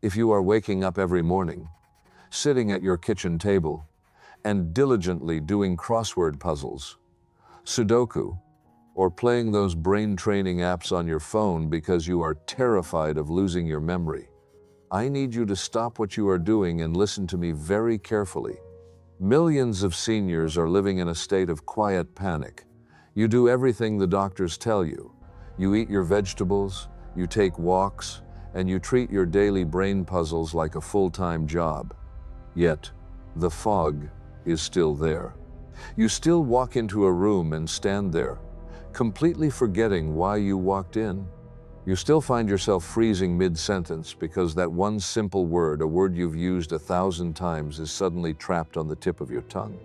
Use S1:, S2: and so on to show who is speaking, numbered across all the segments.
S1: If you are waking up every morning, sitting at your kitchen table, and diligently doing crossword puzzles, Sudoku, or playing those brain-training apps on your phone because you are terrified of losing your memory, I need you to stop what you are doing and listen to me very carefully. Millions of seniors are living in a state of quiet panic. You do everything the doctors tell you. You eat your vegetables, you take walks, and you treat your daily brain puzzles like a full-time job. Yet, the fog is still there. You still walk into a room and stand there, completely forgetting why you walked in. You still find yourself freezing mid-sentence because that one simple word, a word you've used 1,000 times, is suddenly trapped on the tip of your tongue.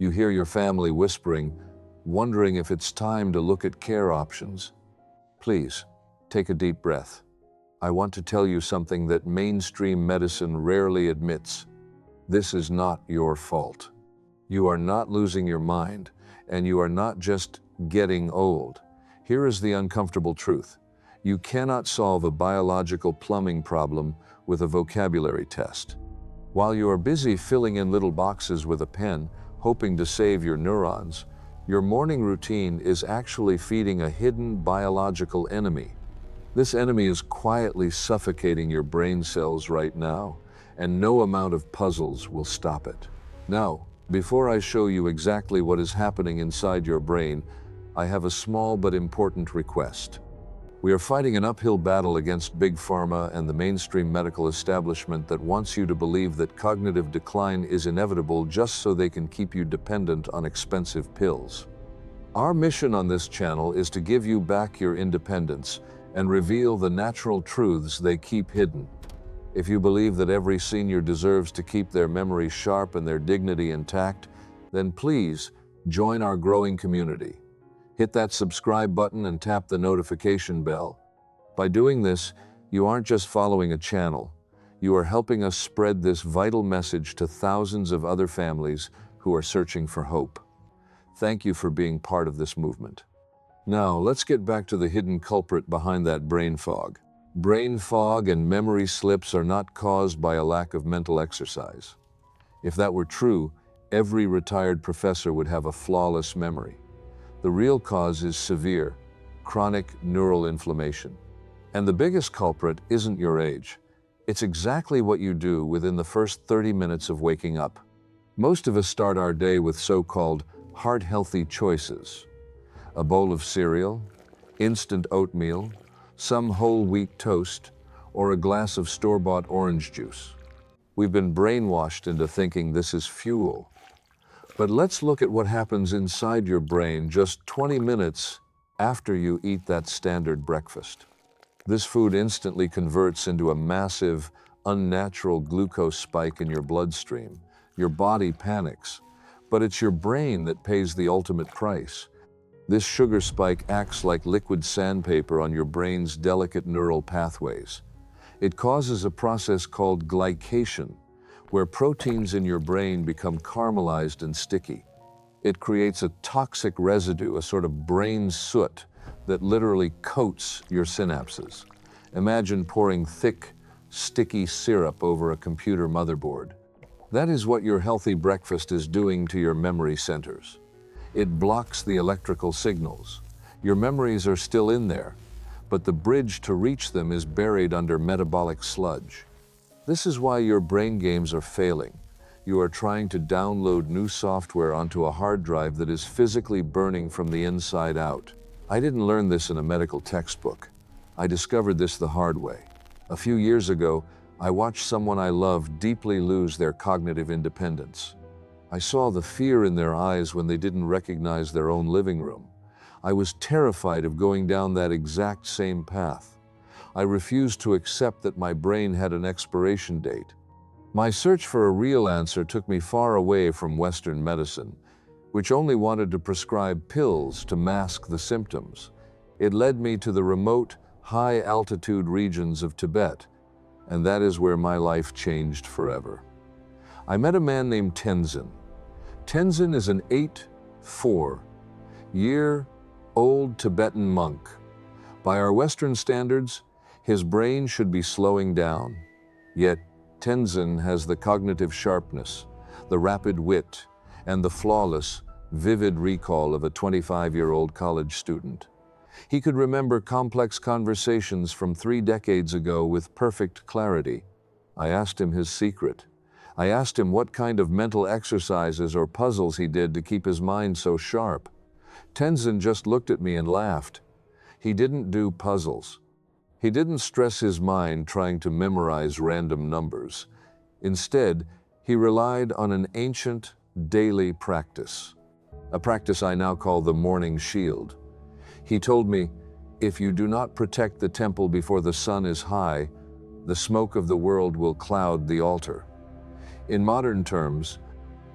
S1: You hear your family whispering, wondering if it's time to look at care options. Please, take a deep breath. I want to tell you something that mainstream medicine rarely admits. This is not your fault. You are not losing your mind, and you are not just getting old. Here is the uncomfortable truth. You cannot solve a biological plumbing problem with a vocabulary test. While you are busy filling in little boxes with a pen, hoping to save your neurons, your morning routine is actually feeding a hidden biological enemy. This enemy is quietly suffocating your brain cells right now, and no amount of puzzles will stop it. Now, before I show you exactly what is happening inside your brain, I have a small but important request. We are fighting an uphill battle against Big Pharma and the mainstream medical establishment that wants you to believe that cognitive decline is inevitable just so they can keep you dependent on expensive pills. Our mission on this channel is to give you back your independence and reveal the natural truths they keep hidden. If you believe that every senior deserves to keep their memory sharp and their dignity intact, then please join our growing community. Hit that subscribe button and tap the notification bell. By doing this, you aren't just following a channel. You are helping us spread this vital message to thousands of other families who are searching for hope. Thank you for being part of this movement. Now, let's get back to the hidden culprit behind that brain fog. Brain fog and memory slips are not caused by a lack of mental exercise. If that were true, every retired professor would have a flawless memory. The real cause is severe, chronic neural inflammation. And the biggest culprit isn't your age. It's exactly what you do within the first 30 minutes of waking up. Most of us start our day with so-called heart-healthy choices. A bowl of cereal, instant oatmeal, some whole wheat toast, or a glass of store-bought orange juice. We've been brainwashed into thinking this is fuel. But let's look at what happens inside your brain just 20 minutes after you eat that standard breakfast. This food instantly converts into a massive, unnatural glucose spike in your bloodstream. Your body panics, but it's your brain that pays the ultimate price. This sugar spike acts like liquid sandpaper on your brain's delicate neural pathways. It causes a process called glycation, where proteins in your brain become caramelized and sticky. It creates a toxic residue, a sort of brain soot, that literally coats your synapses. Imagine pouring thick, sticky syrup over a computer motherboard. That is what your healthy breakfast is doing to your memory centers. It blocks the electrical signals. Your memories are still in there, but the bridge to reach them is buried under metabolic sludge. This is why your brain games are failing. You are trying to download new software onto a hard drive that is physically burning from the inside out. I didn't learn this in a medical textbook. I discovered this the hard way. A few years ago, I watched someone I loved deeply lose their cognitive independence. I saw the fear in their eyes when they didn't recognize their own living room. I was terrified of going down that exact same path. I refused to accept that my brain had an expiration date. My search for a real answer took me far away from Western medicine, which only wanted to prescribe pills to mask the symptoms. It led me to the remote, high-altitude regions of Tibet, and that is where my life changed forever. I met a man named Tenzin. Tenzin is an 8-4-year-old Tibetan monk. By our Western standards, his brain should be slowing down. Yet, Tenzin has the cognitive sharpness, the rapid wit, and the flawless, vivid recall of a 25-year-old college student. He could remember complex conversations from 3 decades ago with perfect clarity. I asked him his secret. I asked him what kind of mental exercises or puzzles he did to keep his mind so sharp. Tenzin just looked at me and laughed. He didn't do puzzles. He didn't stress his mind trying to memorize random numbers. Instead, he relied on an ancient, daily practice. A practice I now call the morning shield. He told me, if you do not protect the temple before the sun is high, the smoke of the world will cloud the altar. In modern terms,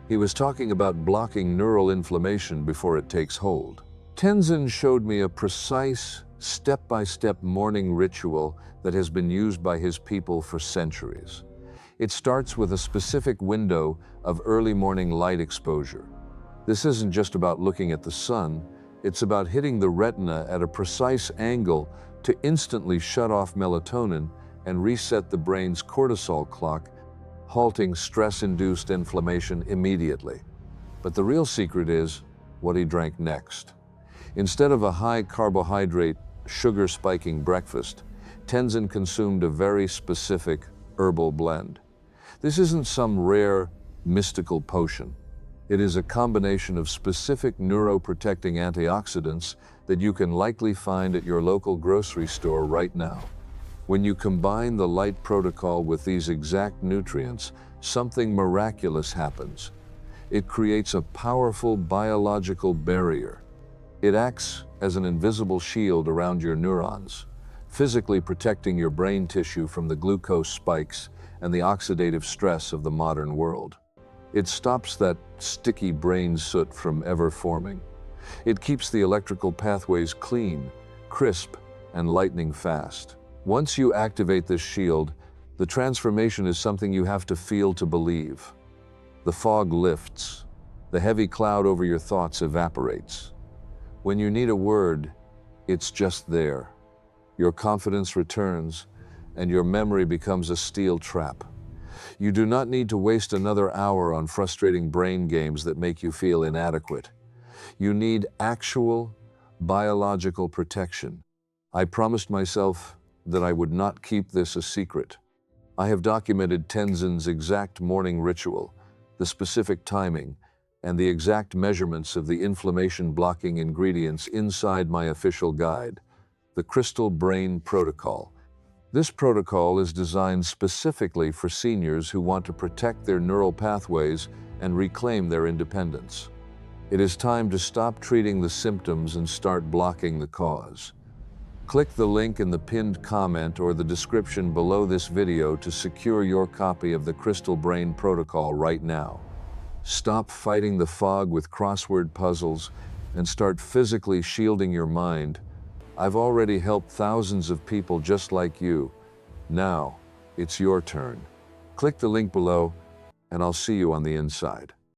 S1: he was talking about blocking neural inflammation before it takes hold. Tenzin showed me a precise, step-by-step morning ritual that has been used by his people for centuries. It starts with a specific window of early morning light exposure. This isn't just about looking at the sun, it's about hitting the retina at a precise angle to instantly shut off melatonin and reset the brain's cortisol clock, halting stress-induced inflammation immediately. But the real secret is what he drank next. Instead of a high-carbohydrate, sugar-spiking breakfast, Tenzin consumed a very specific herbal blend. This isn't some rare, mystical potion. It is a combination of specific neuroprotecting antioxidants that you can likely find at your local grocery store right now. When you combine the light protocol with these exact nutrients, something miraculous happens. It creates a powerful biological barrier. It acts as an invisible shield around your neurons, physically protecting your brain tissue from the glucose spikes and the oxidative stress of the modern world. It stops that sticky brain soot from ever forming. It keeps the electrical pathways clean, crisp, and lightning fast. Once you activate this shield, the transformation is something you have to feel to believe. The fog lifts. The heavy cloud over your thoughts evaporates. When you need a word, it's just there. Your confidence returns, and your memory becomes a steel trap. You do not need to waste another hour on frustrating brain games that make you feel inadequate. You need actual, biological protection. I promised myself that I would not keep this a secret. I have documented Tenzin's exact morning ritual, the specific timing, and the exact measurements of the inflammation-blocking ingredients inside my official guide, the Crystal Brain Protocol. This protocol is designed specifically for seniors who want to protect their neural pathways and reclaim their independence. It is time to stop treating the symptoms and start blocking the cause. Click the link in the pinned comment or the description below this video to secure your copy of the Crystal Brain Protocol right now. Stop fighting the fog with crossword puzzles and start physically shielding your mind. I've already helped thousands of people just like you. Now, it's your turn. Click the link below, and I'll see you on the inside.